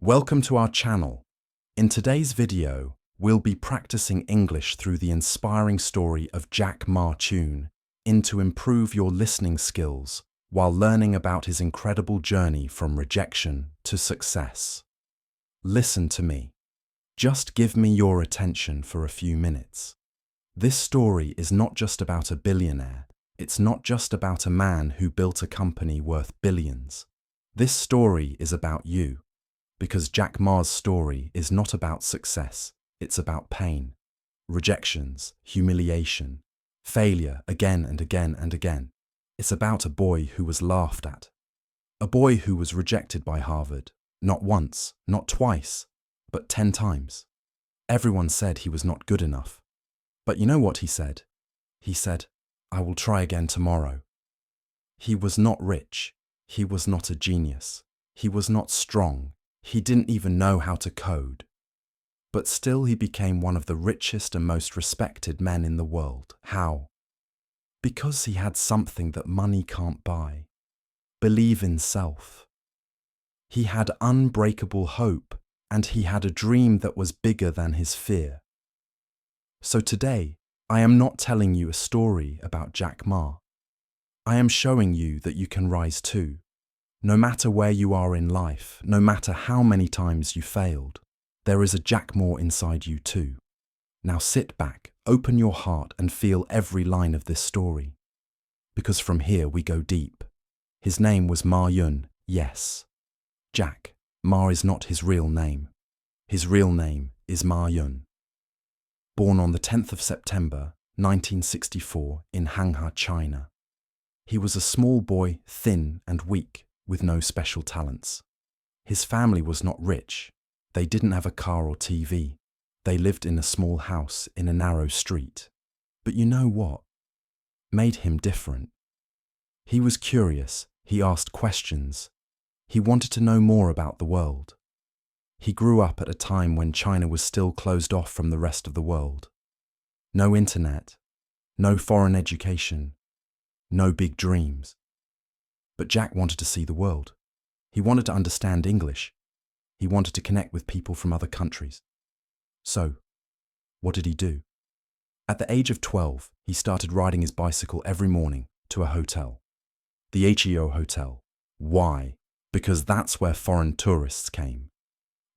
Welcome to our channel. In today's video, we'll be practicing English through the inspiring story of Jack Ma to improve your listening skills while learning about his incredible journey from rejection to success. Listen to me. Just give me your attention for a few minutes. This story is not just about a billionaire. It's not just about a man who built a company worth billions. This story is about you. Because Jack Ma's story is not about success, it's about pain, rejections, humiliation, failure again and again and again. It's about a boy who was laughed at. A boy who was rejected by Harvard, not once, not twice, but 10 times. Everyone said he was not good enough. But you know what he said? He said, "I will try again tomorrow." He was not rich. He was not a genius. He was not strong. He didn't even know how to code. But still he became one of the richest and most respected men in the world. How? Because he had something that money can't buy. Believe in self. He had unbreakable hope, and he had a dream that was bigger than his fear. So today, I am not telling you a story about Jack Ma. I am showing you that you can rise too. No matter where you are in life, no matter how many times you failed, there is a Jack Ma inside you too. Now sit back, open your heart and feel every line of this story. Because from here we go deep. His name was Ma Yun, yes. Jack Ma is not his real name. His real name is Ma Yun. Born on the 10th of September, 1964 in Hangzhou, China. He was a small boy, thin and weak, with no special talents. His family was not rich. They didn't have a car or TV. They lived in a small house in a narrow street. But you know what made him different? He was curious. He asked questions. He wanted to know more about the world. He grew up at a time when China was still closed off from the rest of the world. No internet, no foreign education, no big dreams. But Jack wanted to see the world. He wanted to understand English. He wanted to connect with people from other countries. So, what did he do? At the age of 12, he started riding his bicycle every morning to a hotel. The HEO Hotel. Why? Because that's where foreign tourists came.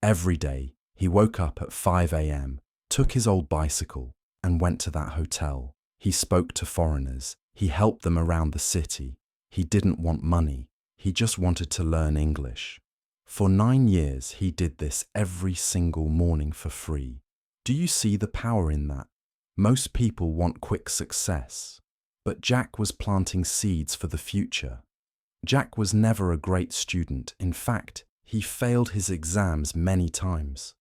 Every day, he woke up at 5 a.m., took his old bicycle, and went to that hotel. He spoke to foreigners. He helped them around the city. He didn't want money, he just wanted to learn English. For 9 years he did this every single morning for free. Do you see the power in that? Most people want quick success, but Jack was planting seeds for the future. Jack was never a great student. In fact, he failed his exams many times.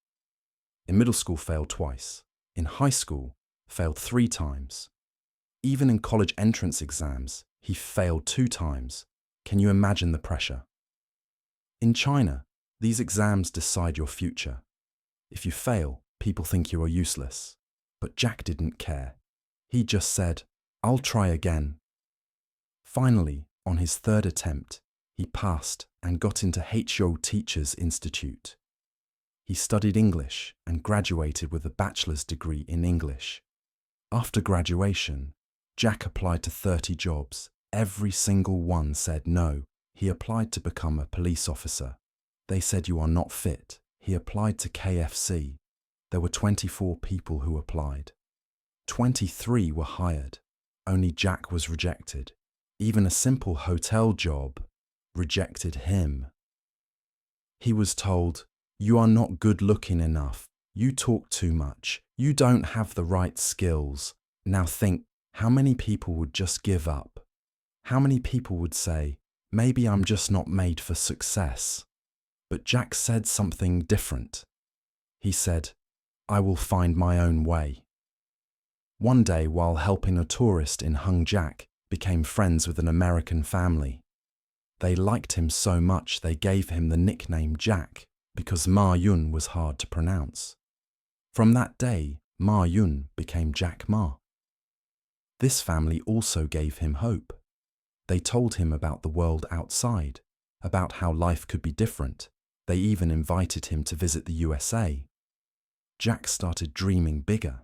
In middle school, failed twice. In high school, failed 3 times. Even in college entrance exams, he failed 2 times. Can you imagine the pressure? In China, these exams decide your future. If you fail, people think you are useless. But Jack didn't care. He just said, "I'll try again." Finally, on his 3rd attempt, he passed and got into HO Teachers Institute. He studied English and graduated with a bachelor's degree in English. After graduation, Jack applied to 30 jobs. Every single one said no. He applied to become a police officer. They said you are not fit. He applied to KFC. There were 24 people who applied. 23 were hired. Only Jack was rejected. Even a simple hotel job rejected him. He was told, "You are not good looking enough. You talk too much. You don't have the right skills." Now think, how many people would just give up? How many people would say, "Maybe I'm just not made for success"? But Jack said something different. He said, "I will find my own way." One day, while helping a tourist in Hangzhou, Jack became friends with an American family. They liked him so much they gave him the nickname Jack because Ma Yun was hard to pronounce. From that day, Ma Yun became Jack Ma. This family also gave him hope. They told him about the world outside, about how life could be different. They even invited him to visit the USA. Jack started dreaming bigger.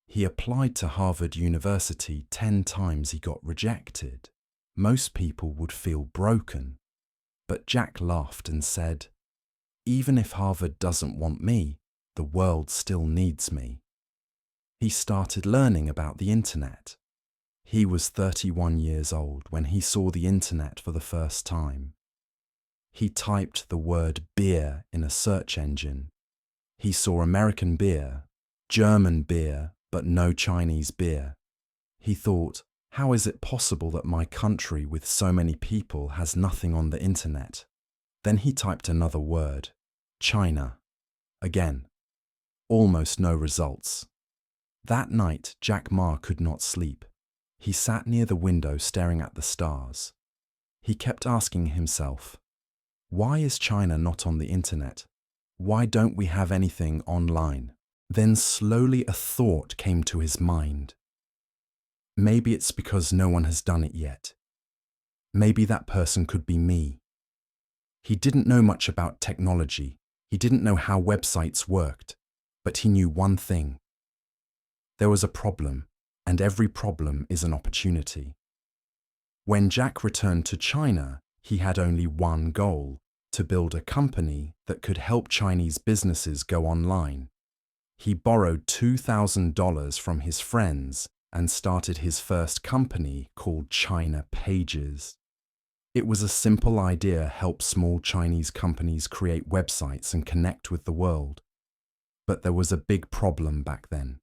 He applied to Harvard University 10 times. He got rejected. Most people would feel broken. But Jack laughed and said, "Even if Harvard doesn't want me, the world still needs me." He started learning about the internet. He was 31 years old when he saw the internet for the first time. He typed the word beer in a search engine. He saw American beer, German beer, but no Chinese beer. He thought, how is it possible that my country with so many people has nothing on the internet? Then he typed another word, China. Again, almost no results. That night, Jack Ma could not sleep. He sat near the window staring at the stars. He kept asking himself, why is China not on the internet? Why don't we have anything online? Then slowly a thought came to his mind. Maybe it's because no one has done it yet. Maybe that person could be me. He didn't know much about technology. He didn't know how websites worked, but he knew one thing. There was a problem, and every problem is an opportunity. When Jack returned to China, he had only one goal: to build a company that could help Chinese businesses go online. He borrowed $2,000 from his friends and started his first company called China Pages. It was a simple idea: help small Chinese companies create websites and connect with the world. But there was a big problem back then.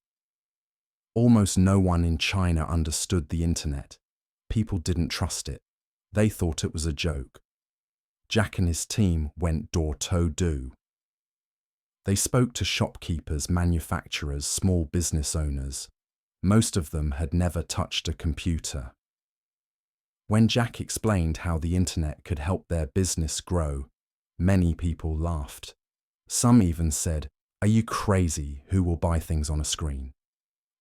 Almost no one in China understood the internet. People didn't trust it. They thought it was a joke. Jack and his team went door-to-door. They spoke to shopkeepers, manufacturers, small business owners. Most of them had never touched a computer. When Jack explained how the internet could help their business grow, many people laughed. Some even said, "Are you crazy? Who will buy things on a screen?"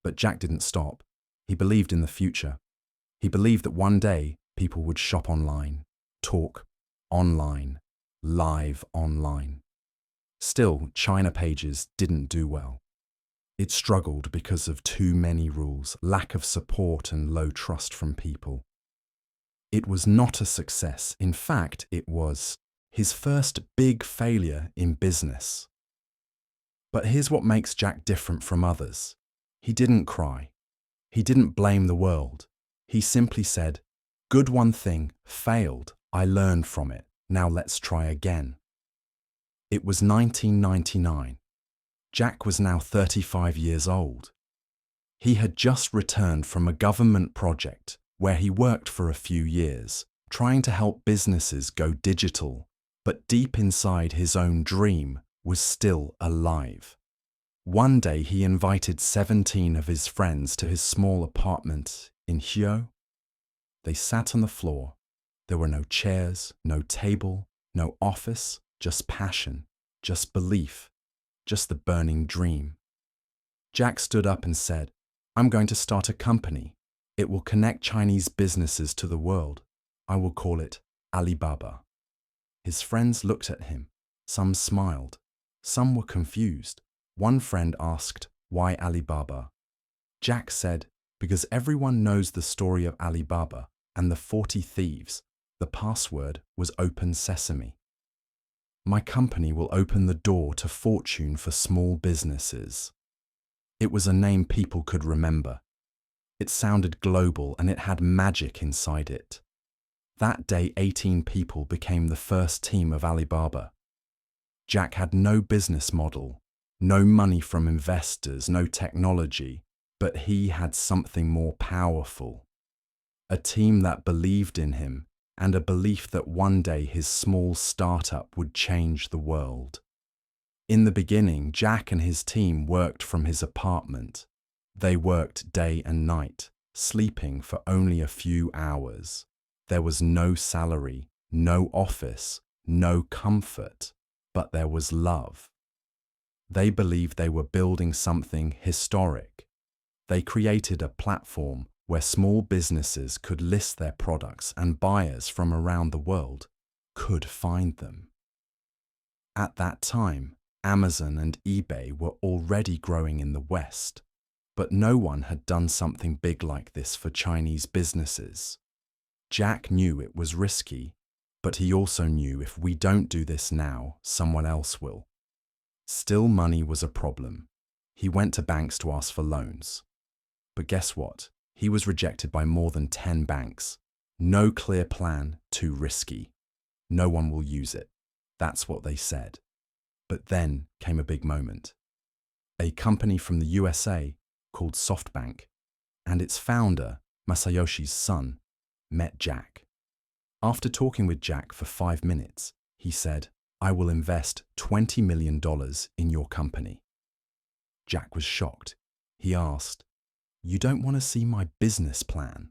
But Jack didn't stop. He believed in the future. He believed that one day people would shop online, talk online, live online. Still, China Pages didn't do well. It struggled because of too many rules, lack of support, and low trust from people. It was not a success. In fact, it was his first big failure in business. But here's what makes Jack different from others. He didn't cry. He didn't blame the world. He simply said, "Good one thing, failed. I learned from it. Now let's try again." It was 1999. Jack was now 35 years old. He had just returned from a government project where he worked for a few years, trying to help businesses go digital, but deep inside his own dream was still alive. One day he invited 17 of his friends to his small apartment in Hyo. They sat on the floor. There were no chairs, no table, no office, just passion, just belief, just the burning dream. Jack stood up and said, "I'm going to start a company. It will connect Chinese businesses to the world. I will call it Alibaba." His friends looked at him. Some smiled. Some were confused. One friend asked, "Why Alibaba?" Jack said, "Because everyone knows the story of Alibaba and the 40 thieves. The password was Open Sesame. My company will open the door to fortune for small businesses." It was a name people could remember. It sounded global and it had magic inside it. That day, 18 people became the first team of Alibaba. Jack had no business model, no money from investors, no technology, but he had something more powerful. A team that believed in him, and a belief that one day his small startup would change the world. In the beginning, Jack and his team worked from his apartment. They worked day and night, sleeping for only a few hours. There was no salary, no office, no comfort, but there was love. They believed they were building something historic. They created a platform where small businesses could list their products and buyers from around the world could find them. At that time, Amazon and eBay were already growing in the West, but no one had done something big like this for Chinese businesses. Jack knew it was risky, but he also knew if we don't do this now, someone else will. Still, money was a problem. He went to banks to ask for loans. But guess what? He was rejected by more than 10 banks. No clear plan, too risky. No one will use it. That's what they said. But then came a big moment. A company from the USA called SoftBank and its founder, Masayoshi's son, met Jack. After talking with Jack for 5 minutes, he said, "I will invest $20 million in your company." Jack was shocked. He asked, "You don't want to see my business plan?"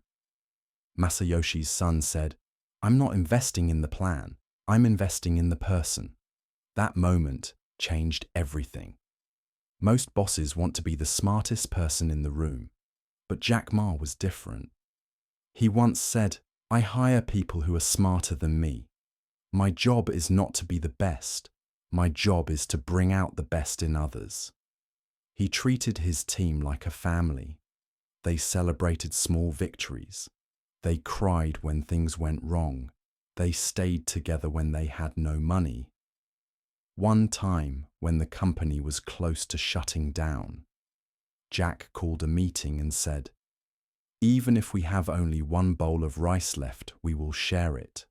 Masayoshi's son said, "I'm not investing in the plan. I'm investing in the person." That moment changed everything. Most bosses want to be the smartest person in the room, but Jack Ma was different. He once said, "I hire people who are smarter than me. My job is not to be the best. My job is to bring out the best in others." He treated his team like a family. They celebrated small victories. They cried when things went wrong. They stayed together when they had no money. One time, when the company was close to shutting down, Jack called a meeting and said, "Even if we have only one bowl of rice left, we will share it."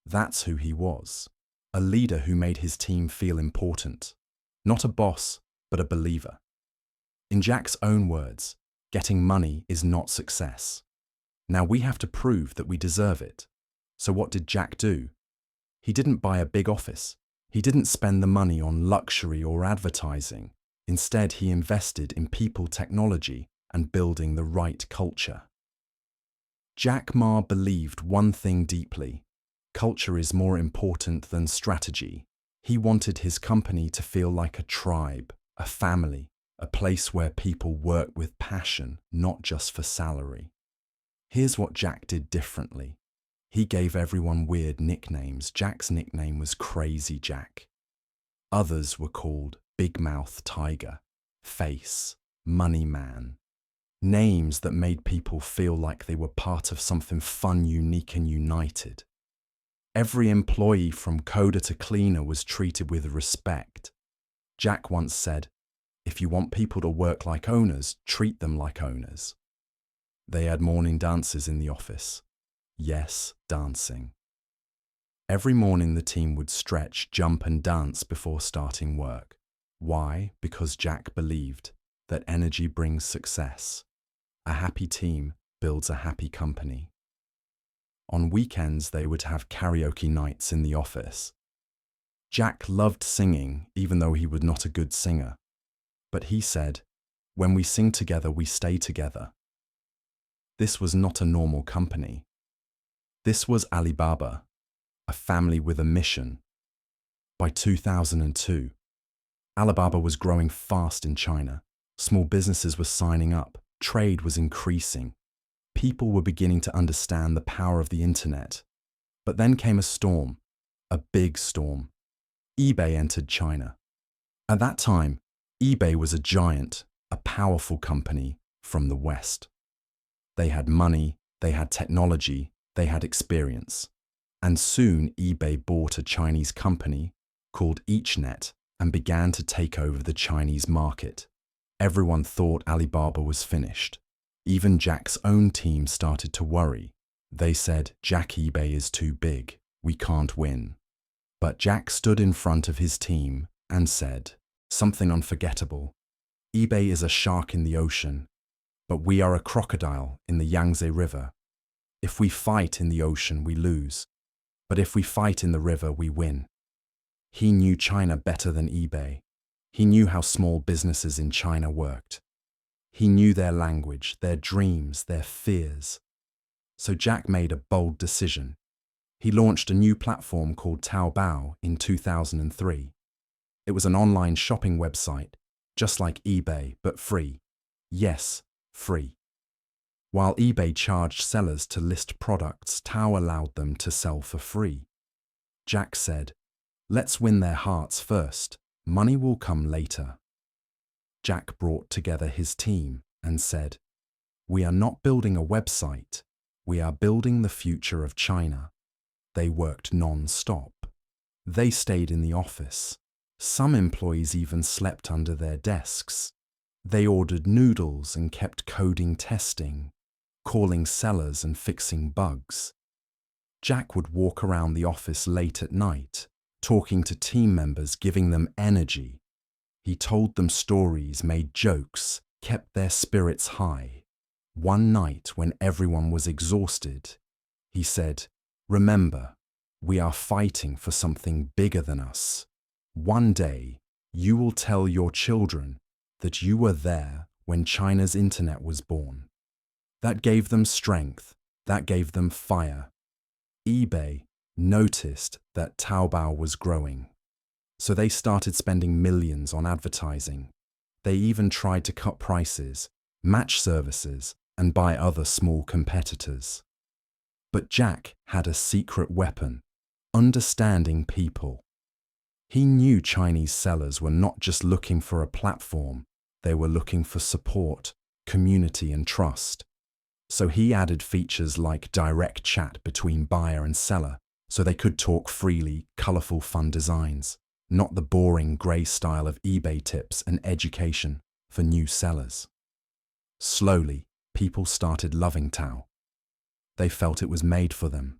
That's who he was, a leader who made his team feel important. Not a boss, but a believer. In Jack's own words, getting money is not success. Now we have to prove that we deserve it. So what did Jack do? He didn't buy a big office. He didn't spend the money on luxury or advertising. Instead, he invested in people, technology, and building the right culture. Jack Ma believed one thing deeply: culture is more important than strategy. He wanted his company to feel like a tribe, a family, a place where people work with passion, not just for salary. Here's what Jack did differently. He gave everyone weird nicknames. Jack's nickname was Crazy Jack. Others were called Big Mouth Tiger, Face, Money Man. Names that made people feel like they were part of something fun, unique, and united. Every employee from coder to cleaner was treated with respect. Jack once said, "If you want people to work like owners, treat them like owners." They had morning dances in the office. Yes, dancing. Every morning the team would stretch, jump and dance before starting work. Why? Because Jack believed that energy brings success. A happy team builds a happy company. On weekends they would have karaoke nights in the office. Jack loved singing, even though he was not a good singer. But he said, "When we sing together, we stay together." This was not a normal company. This was Alibaba, a family with a mission. By 2002, Alibaba was growing fast in China. Small businesses were signing up. Trade was increasing. People were beginning to understand the power of the internet. But then came a storm, a big storm. eBay entered China. At that time, eBay was a giant, a powerful company from the West. They had money, they had technology, they had experience. And soon eBay bought a Chinese company called EachNet and began to take over the Chinese market. Everyone thought Alibaba was finished. Even Jack's own team started to worry. They said, "Jack, eBay is too big. We can't win." But Jack stood in front of his team and said something unforgettable. "eBay is a shark in the ocean, but we are a crocodile in the Yangtze River. If we fight in the ocean, we lose. But if we fight in the river, we win." He knew China better than eBay. He knew how small businesses in China worked. He knew their language, their dreams, their fears. So Jack made a bold decision. He launched a new platform called Taobao in 2003. It was an online shopping website, just like eBay, but free. Yes, free. While eBay charged sellers to list products, Tao allowed them to sell for free. Jack said, Let's win their hearts first. Money will come later. Jack brought together his team and said, "We are not building a website. We are building the future of China." They worked non-stop. They stayed in the office. Some employees even slept under their desks. They ordered noodles and kept coding testing, calling sellers and fixing bugs. Jack would walk around the office late at night, talking to team members, giving them energy. He told them stories, made jokes, kept their spirits high. One night when everyone was exhausted, he said, "Remember, we are fighting for something bigger than us. One day, you will tell your children that you were there when China's internet was born." That gave them strength. That gave them fire. eBay noticed that Taobao was growing, so they started spending millions on advertising. They even tried to cut prices, match services, and buy other small competitors. But Jack had a secret weapon: understanding people. He knew Chinese sellers were not just looking for a platform, they were looking for support, community, and trust. So he added features like direct chat between buyer and seller, so they could talk freely, colorful, fun designs, not the boring grey style of eBay tips and education for new sellers. Slowly, people started loving Tao. They felt it was made for them.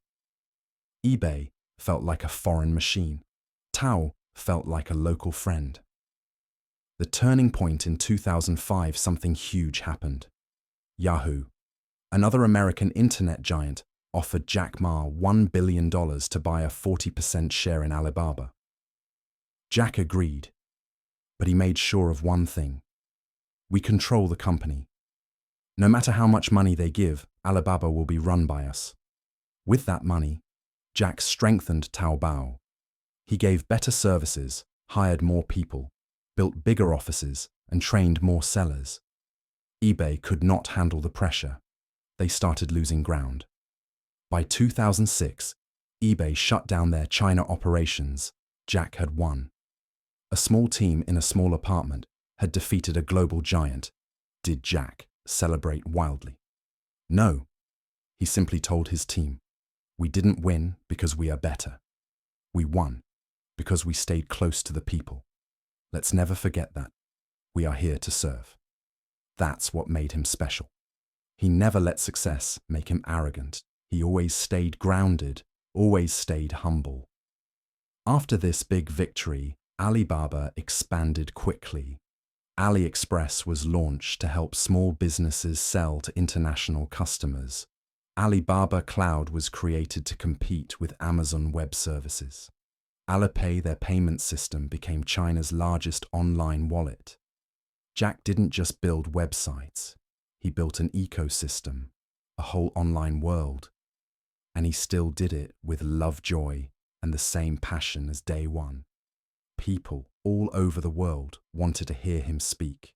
eBay felt like a foreign machine. Tao felt like a local friend. The turning point in 2005, something huge happened. Yahoo, another American internet giant, offered Jack Ma $1 billion to buy a 40% share in Alibaba. Jack agreed, but he made sure of one thing: we control the company. No matter how much money they give, Alibaba will be run by us. With that money, Jack strengthened Taobao. He gave better services, hired more people, built bigger offices, and trained more sellers. eBay could not handle the pressure. They started losing ground. By 2006, eBay shut down their China operations. Jack had won. A small team in a small apartment had defeated a global giant. Did Jack celebrate wildly? No. He simply told his team, "We didn't win because we are better. We won because we stayed close to the people. Let's never forget that. We are here to serve." That's what made him special. He never let success make him arrogant. He always stayed grounded, always stayed humble. After this big victory, Alibaba expanded quickly. AliExpress was launched to help small businesses sell to international customers. Alibaba Cloud was created to compete with Amazon Web Services. Alipay, their payment system, became China's largest online wallet. Jack didn't just build websites. He built an ecosystem, a whole online world. And he still did it with love, joy, and the same passion as day one. People all over the world wanted to hear him speak.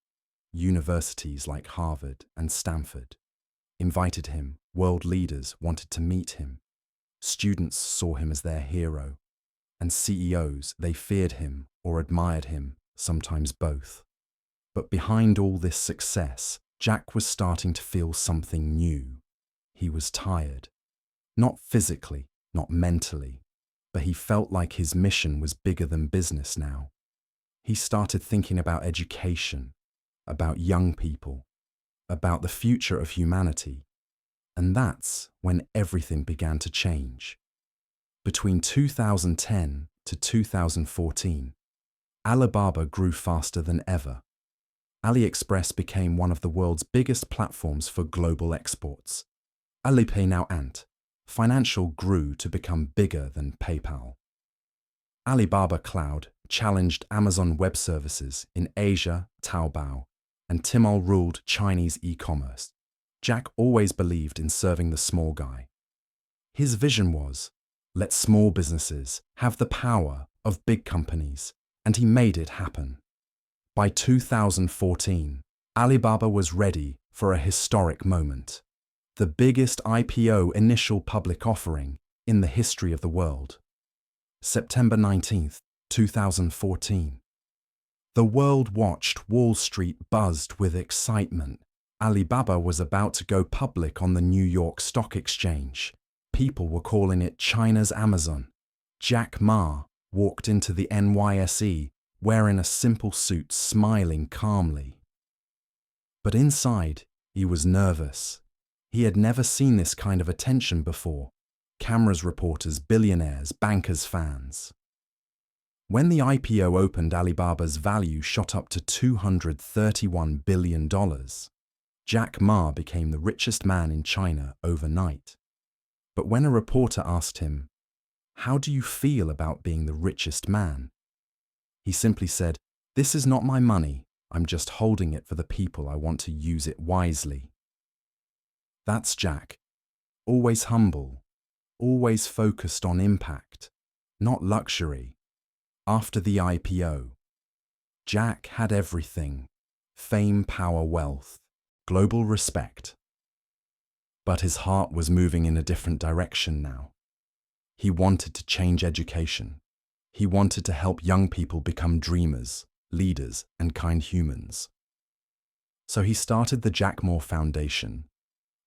Universities like Harvard and Stanford invited him. World leaders wanted to meet him. Students saw him as their hero. And CEOs, they feared him or admired him, sometimes both. But behind all this success, Jack was starting to feel something new. He was tired. Not physically, not mentally, but he felt like his mission was bigger than business now. He started thinking about education, about young people, about the future of humanity. And that's when everything began to change. Between 2010 to 2014, Alibaba grew faster than ever. AliExpress became one of the world's biggest platforms for global exports. Alipay, now Ant, Financial, grew to become bigger than PayPal. Alibaba Cloud challenged Amazon Web Services in Asia, Taobao, and Tmall ruled Chinese e-commerce. Jack always believed in serving the small guy. His vision was, let small businesses have the power of big companies, and he made it happen. By 2014, Alibaba was ready for a historic moment. The biggest IPO, initial public offering, in the history of the world. September 19th, 2014. The world watched. Wall Street buzzed with excitement. Alibaba was about to go public on the New York Stock Exchange. People were calling it China's Amazon. Jack Ma walked into the NYSE wearing a simple suit, smiling calmly. But inside, he was nervous. He had never seen this kind of attention before. Cameras, reporters, billionaires, bankers, fans. When the IPO opened, Alibaba's value shot up to $231 billion. Jack Ma became the richest man in China overnight. But when a reporter asked him, "How do you feel about being the richest man?" he simply said, "This is not my money. I'm just holding it for the people. I want to use it wisely." That's Jack. Always humble, always focused on impact, not luxury. After the IPO, Jack had everything: fame, power, wealth, global respect. But his heart was moving in a different direction now. He wanted to change education. He wanted to help young people become dreamers, leaders, and kind humans. So he started the Jack Ma Foundation.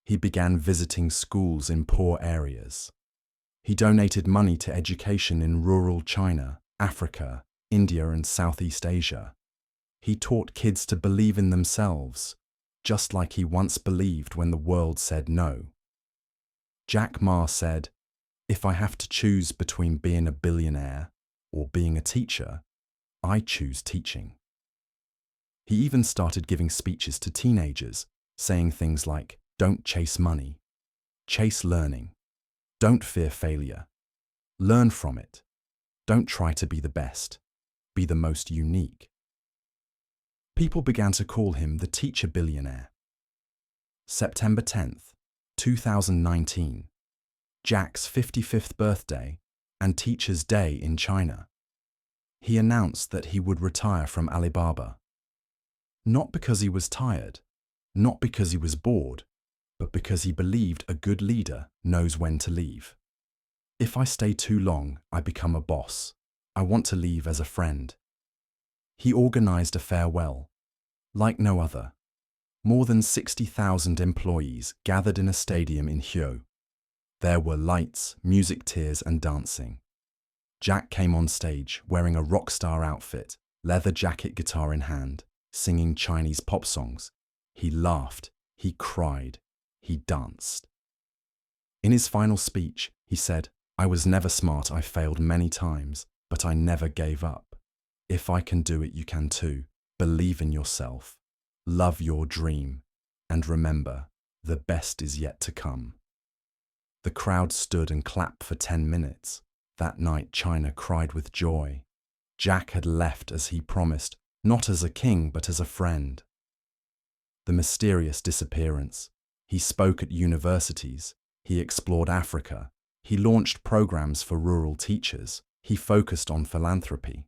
He began visiting schools in poor areas. He donated money to education in rural China, Africa, India, and Southeast Asia. He taught kids to believe in themselves, just like he once believed when the world said no. Jack Ma said, "If I have to choose between being a billionaire or being a teacher, I choose teaching." He even started giving speeches to teenagers, saying things like, "Don't chase money, chase learning. Don't fear failure. Learn from it. Don't try to be the best. Be the most unique." People began to call him the teacher billionaire. September 10th, 2019. Jack's 55th birthday and Teacher's Day in China. He announced that he would retire from Alibaba. Not because he was tired, not because he was bored, but because he believed a good leader knows when to leave. "If I stay too long, I become a boss. I want to leave as a friend." He organized a farewell, like no other. More than 60,000 employees gathered in a stadium in Hyo. There were lights, music, tears, and dancing. Jack came on stage wearing a rock star outfit, leather jacket, guitar in hand, singing Chinese pop songs. He laughed, he cried, he danced. In his final speech, he said, "I was never smart, I failed many times, but I never gave up. If I can do it, you can too. Believe in yourself, love your dream, and remember, the best is yet to come." The crowd stood and clapped for 10 minutes. That night, China cried with joy. Jack had left as he promised, not as a king, but as a friend. The mysterious disappearance. He spoke at universities. He explored Africa. He launched programs for rural teachers. He focused on philanthropy.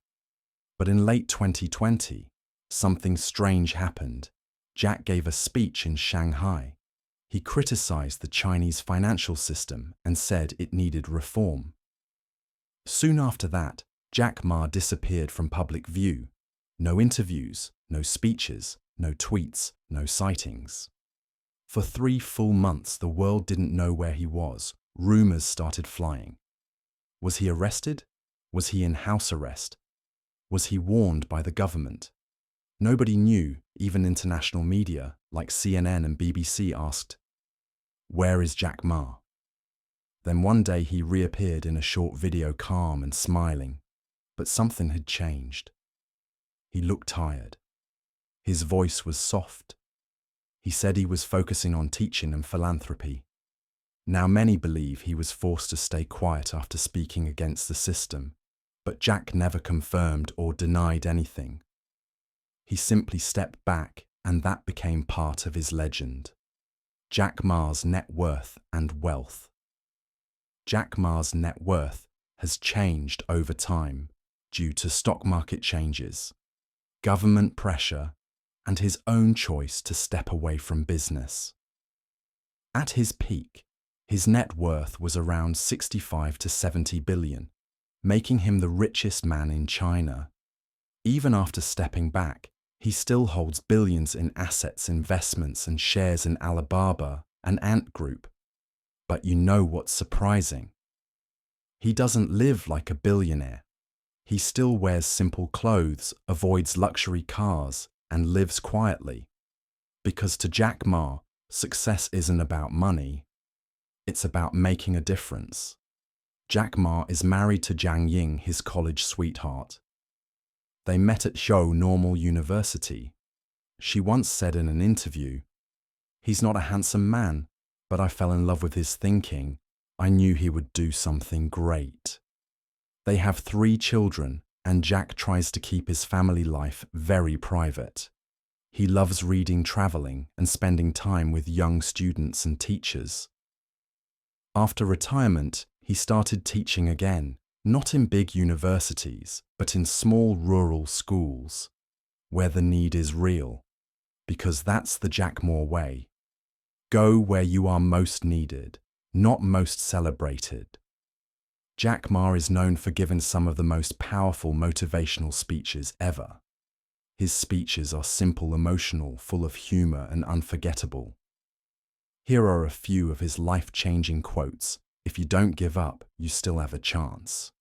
But in late 2020, something strange happened. Jack gave a speech in Shanghai. He criticized the Chinese financial system and said it needed reform. Soon after that, Jack Ma disappeared from public view. No interviews, no speeches, no tweets, no sightings. For 3 full months, the world didn't know where he was. Rumors started flying. Was he arrested? Was he in house arrest? Was he warned by the government? Nobody knew. Even international media, like CNN and BBC, asked, "Where is Jack Ma?" Then one day he reappeared in a short video, calm and smiling. But something had changed. He looked tired. His voice was soft. He said he was focusing on teaching and philanthropy. Now many believe he was forced to stay quiet after speaking against the system, but Jack never confirmed or denied anything. He simply stepped back, and that became part of his legend. Jack Ma's net worth and wealth. Jack Ma's net worth has changed over time due to stock market changes, government pressure, and his own choice to step away from business. At his peak, his net worth was around 65 to 70 billion, making him the richest man in China. Even after stepping back, he still holds billions in assets, investments, and shares in Alibaba and Ant Group. But you know what's surprising? He doesn't live like a billionaire. He still wears simple clothes, avoids luxury cars, and lives quietly. Because to Jack Ma, success isn't about money. It's about making a difference. Jack Ma is married to Jiang Ying, his college sweetheart. They met at Zhou Normal University. She once said in an interview, "He's not a handsome man, but I fell in love with his thinking. I knew he would do something great." They have 3 children, and Jack tries to keep his family life very private. He loves reading, traveling, and spending time with young students and teachers. After retirement, he started teaching again, not in big universities, but in small rural schools, where the need is real, because that's the Jack Ma way. Go where you are most needed, not most celebrated. Jack Ma is known for giving some of the most powerful motivational speeches ever. His speeches are simple, emotional, full of humor, and unforgettable. Here are a few of his life-changing quotes. If you don't give up, you still have a chance.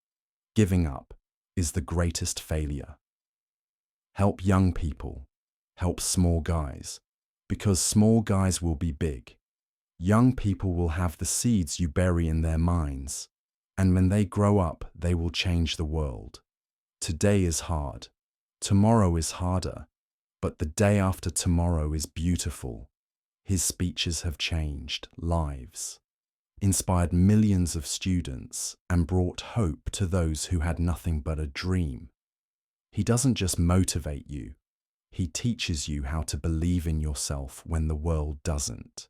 Giving up is the greatest failure. Help young people. Help small guys. Because small guys will be big. Young people will have the seeds you bury in their minds. And when they grow up, they will change the world. Today is hard. Tomorrow is harder. But the day after tomorrow is beautiful. His speeches have changed lives, inspired millions of students, and brought hope to those who had nothing but a dream. He doesn't just motivate you. He teaches you how to believe in yourself when the world doesn't.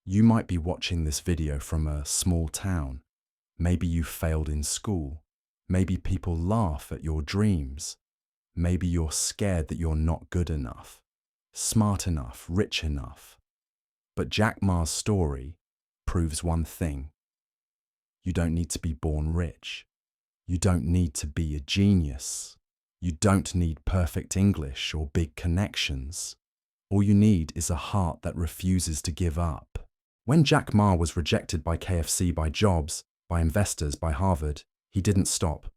You might be watching this video from a small town. Maybe you failed in school. Maybe people laugh at your dreams. Maybe you're scared that you're not good enough, smart enough, rich enough. But Jack Ma's story proves one thing. You don't need to be born rich. You don't need to be a genius. You don't need perfect English or big connections. All you need is a heart that refuses to give up. When Jack Ma was rejected by KFC, by Jobs, by investors, by Harvard, he didn't stop.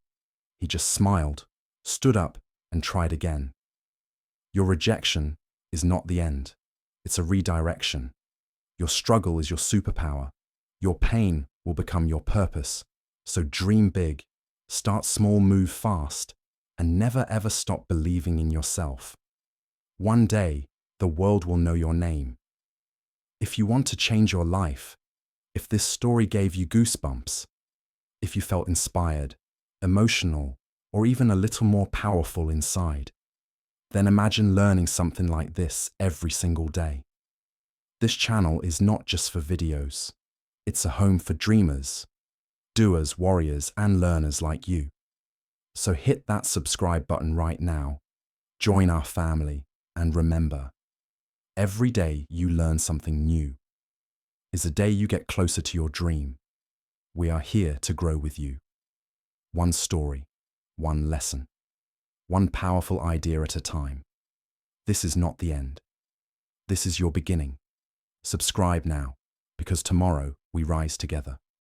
He just smiled, stood up, and tried again. Your rejection is not the end. It's a redirection. Your struggle is your superpower. Your pain will become your purpose. So dream big, start small, move fast, and never ever stop believing in yourself. One day, the world will know your name. If you want to change your life, if this story gave you goosebumps, if you felt inspired, emotional, or even a little more powerful inside, then imagine learning something like this every single day. This channel is not just for videos. It's a home for dreamers, doers, warriors, and learners like you. So hit that subscribe button right now, join our family, and remember, every day you learn something new is a day you get closer to your dream. We are here to grow with you. One story, one lesson, one powerful idea at a time. This is not the end. This is your beginning. Subscribe now, because tomorrow we rise together.